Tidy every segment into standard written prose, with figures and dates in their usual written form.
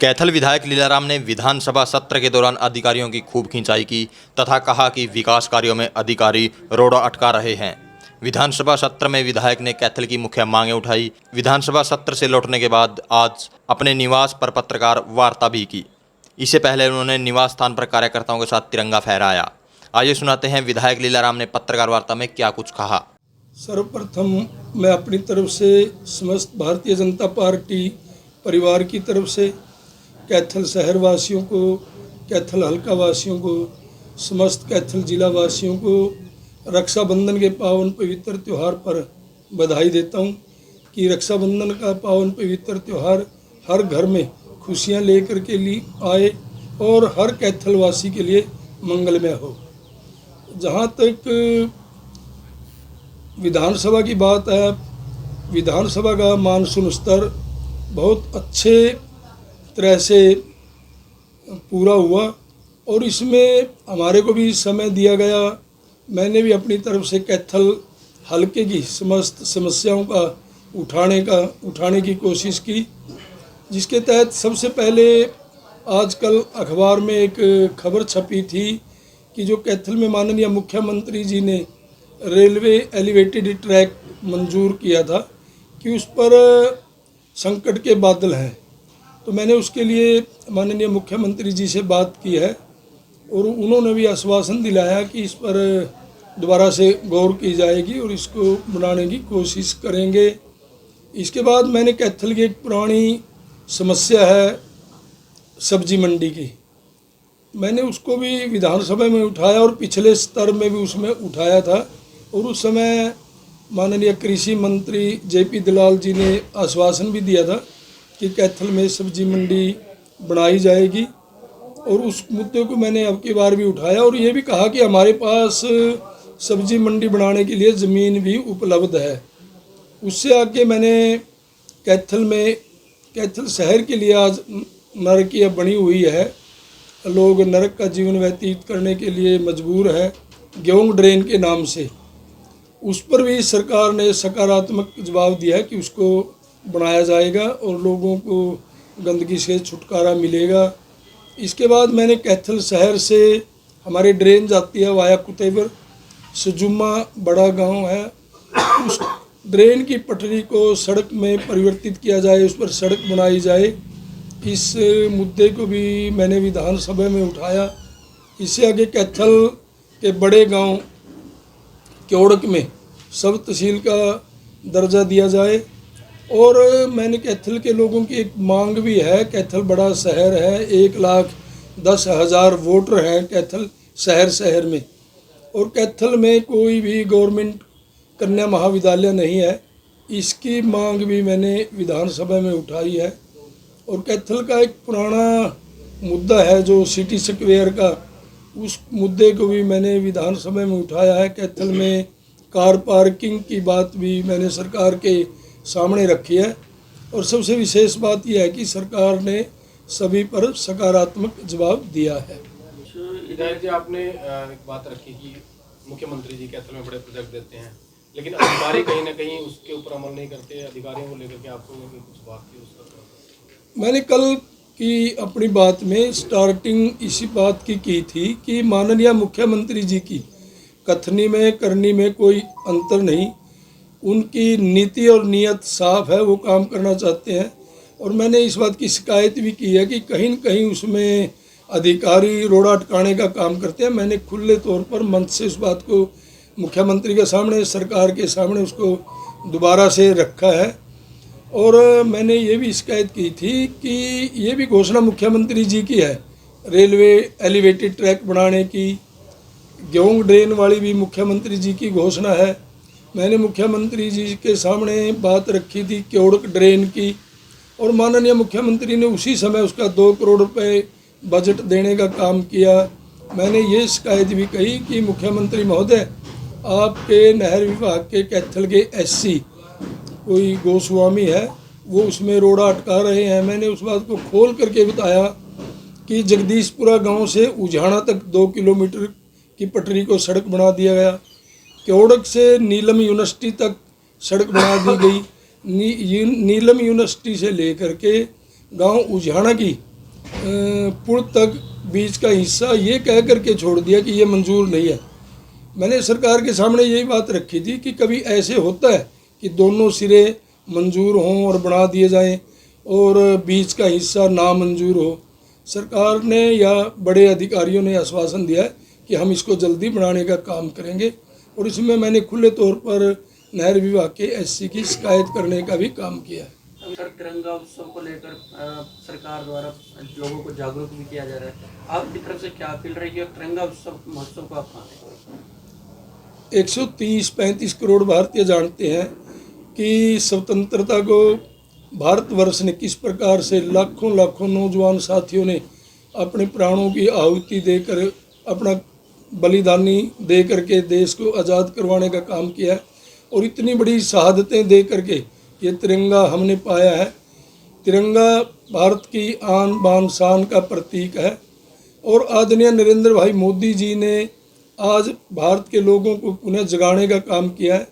कैथल विधायक लीलाराम ने विधानसभा सत्र के दौरान अधिकारियों की खूब खिंचाई की तथा कहा कि विकास कार्यों में अधिकारी रोड़ा अटका रहे हैं। विधानसभा सत्र में विधायक ने कैथल की मुख्य मांगें उठाई। विधानसभा सत्र से लौटने के बाद आज अपने निवास पर पत्रकार वार्ता भी की। इससे पहले उन्होंने निवास स्थान पर कार्यकर्ताओं के साथ तिरंगा फहराया। आइए सुनाते हैं विधायक लीलाराम ने पत्रकार वार्ता में क्या कुछ कहा। सर्वप्रथम मैं अपनी तरफ से समस्त भारतीय जनता पार्टी परिवार की तरफ से कैथल शहर वासियों को, कैथल हल्का वासियों को, समस्त कैथल जिला वासियों को रक्षाबंधन के पावन पवित्र त्यौहार पर बधाई देता हूं कि रक्षाबंधन का पावन पवित्र त्यौहार हर घर में खुशियां लेकर के लिए आए और हर कैथल वासी के लिए मंगलमय हो। जहां तक विधानसभा की बात है, विधानसभा का मानसून स्तर बहुत अच्छे तरह से पूरा हुआ और इसमें हमारे को भी समय दिया गया। मैंने भी अपनी तरफ से कैथल हल्के की समस्त समस्याओं का उठाने की कोशिश की, जिसके तहत सबसे पहले आजकल अखबार में एक खबर छपी थी कि जो कैथल में माननीय मुख्यमंत्री जी ने रेलवे एलिवेटेड ट्रैक मंजूर किया था कि उस पर संकट के बादल हैं। तो मैंने उसके लिए माननीय मुख्यमंत्री जी से बात की है और उन्होंने भी आश्वासन दिलाया कि इस पर दोबारा से गौर की जाएगी और इसको बनाने की कोशिश करेंगे। इसके बाद मैंने कैथल की एक पुरानी समस्या है सब्जी मंडी की, मैंने उसको भी विधानसभा में उठाया और पिछले स्तर में भी उसमें उठाया था और उस समय माननीय कृषि मंत्री जेपी दलाल जी ने आश्वासन भी दिया था कि कैथल में सब्जी मंडी बनाई जाएगी और उस मुद्दे को मैंने अब की बार भी उठाया और ये भी कहा कि हमारे पास सब्जी मंडी बनाने के लिए ज़मीन भी उपलब्ध है। उससे आगे मैंने कैथल शहर के लिए आज नरकिया बनी हुई है, लोग नरक का जीवन व्यतीत करने के लिए मजबूर है गेहूं ड्रेन के नाम से। उस पर भी सरकार ने सकारात्मक जवाब दिया है कि उसको बनाया जाएगा और लोगों को गंदगी से छुटकारा मिलेगा। इसके बाद मैंने कैथल शहर से हमारे ड्रेन जाती है वाया कुतेबर, सजुमा बड़ा गांव है, उस ड्रेन की पटरी को सड़क में परिवर्तित किया जाए, उस पर सड़क बनाई जाए। इस मुद्दे को भी मैंने विधानसभा में उठाया। इससे आगे कैथल के बड़े गांव क्योड़क में सब तहसील का दर्जा दिया जाए और मैंने कैथल के लोगों की एक मांग भी है। कैथल बड़ा शहर है, 1,10,000 वोटर हैं कैथल शहर में और कैथल में कोई भी गवर्नमेंट कन्या महाविद्यालय नहीं है। इसकी मांग भी मैंने विधानसभा में उठाई है और कैथल का एक पुराना मुद्दा है जो सिटी स्क्वायर का, उस मुद्दे को भी मैंने विधानसभा में उठाया है। कैथल में कार पार्किंग की बात भी मैंने सरकार के सामने रखी है और सबसे विशेष बात यह है कि सरकार ने सभी पर सकारात्मक जवाब दिया है। विधायक जी, आपने एक बात रखी कि मुख्यमंत्री जी कैथल में बड़े प्रोजेक्ट देते हैं लेकिन अधिकारी कहीं ना कहीं उसके ऊपर अमल नहीं करते। अधिकारियों को लेकर के आपको कुछ बात की उसका? मैंने कल की अपनी बात में स्टार्टिंग इसी बात की थी कि माननीय मुख्यमंत्री जी की कथनी में करनी में कोई अंतर नहीं, उनकी नीति और नीयत साफ है, वो काम करना चाहते हैं। और मैंने इस बात की शिकायत भी की है कि कहीं न कहीं उसमें अधिकारी रोड़ा अटकाने का काम करते हैं। मैंने खुले तौर पर मंच से उस बात को मुख्यमंत्री के सामने, सरकार के सामने उसको दोबारा से रखा है और मैंने ये भी शिकायत की थी कि ये भी घोषणा मुख्यमंत्री जी की है, रेलवे एलिवेटेड ट्रैक बनाने की, गेहूं ड्रेन वाली भी मुख्यमंत्री जी की घोषणा है। मैंने मुख्यमंत्री जी के सामने बात रखी थी क्योड़क ड्रेन की और माननीय मुख्यमंत्री ने उसी समय उसका 2 करोड़ रुपए बजट देने का काम किया। मैंने ये शिकायत भी कही कि मुख्यमंत्री महोदय, आपके नहर विभाग के कैथल के एससी कोई गोस्वामी है, वो उसमें रोड़ा अटका रहे हैं। मैंने उस बात को खोल करके बताया कि जगदीशपुरा गांव से उझाना तक 2 किलोमीटर की पटरी को सड़क बना दिया गया, क्योड़क से नीलम यूनिवर्सिटी तक सड़क बना दी गई, नीलम यूनिवर्सिटी से लेकर के गांव उझाना की पुल तक बीच का हिस्सा ये कह करके छोड़ दिया कि ये मंजूर नहीं है। मैंने सरकार के सामने यही बात रखी थी कि कभी ऐसे होता है कि दोनों सिरे मंजूर हों और बना दिए जाएं और बीच का हिस्सा ना मंजूर हो। सरकार ने या बड़े अधिकारियों ने आश्वासन दिया है कि हम इसको जल्दी बनाने का काम करेंगे और इसमें मैंने खुले तौर पर नहर विभाग के एससी की शिकायत करने का भी काम किया है। सर, तिरंगा उत्सव को लेकर सरकार द्वारा लोगों को जागरूक भी किया जा रहा है। आपकी तरफ से क्या अपील रहेगी और तिरंगा उत्सव महोत्सव को आप कहाँ 130-135 करोड़ भारतीय जानते हैं कि स्वतंत्रता को भारतवर्ष ने किस प्रकार से लाखों लाखों नौजवान साथियों ने अपने प्राणों की आहुति देकर, अपना बलिदानी दे करके देश को आज़ाद करवाने का काम किया है और इतनी बड़ी शहादतें दे करके ये तिरंगा हमने पाया है। तिरंगा भारत की आन बान शान का प्रतीक है और आदरणीय नरेंद्र भाई मोदी जी ने आज भारत के लोगों को पुनः जगाने का काम किया है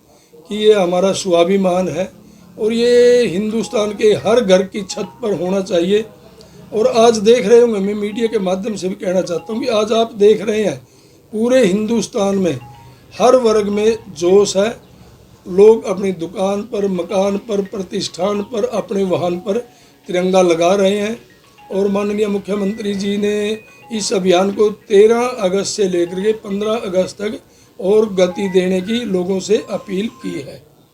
कि ये हमारा स्वाभिमान है और ये हिंदुस्तान के हर घर की छत पर होना चाहिए। और आज देख रहे होंगे, मैं मीडिया के माध्यम से भी कहना चाहता हूँ कि आज आप देख रहे हैं पूरे हिंदुस्तान में हर वर्ग में जोश है। लोग अपनी दुकान पर, मकान पर, प्रतिष्ठान पर, अपने वाहन पर तिरंगा लगा रहे हैं और माननीय मुख्यमंत्री जी ने इस अभियान को 13 अगस्त से लेकर के 15 अगस्त तक और गति देने की लोगों से अपील की है।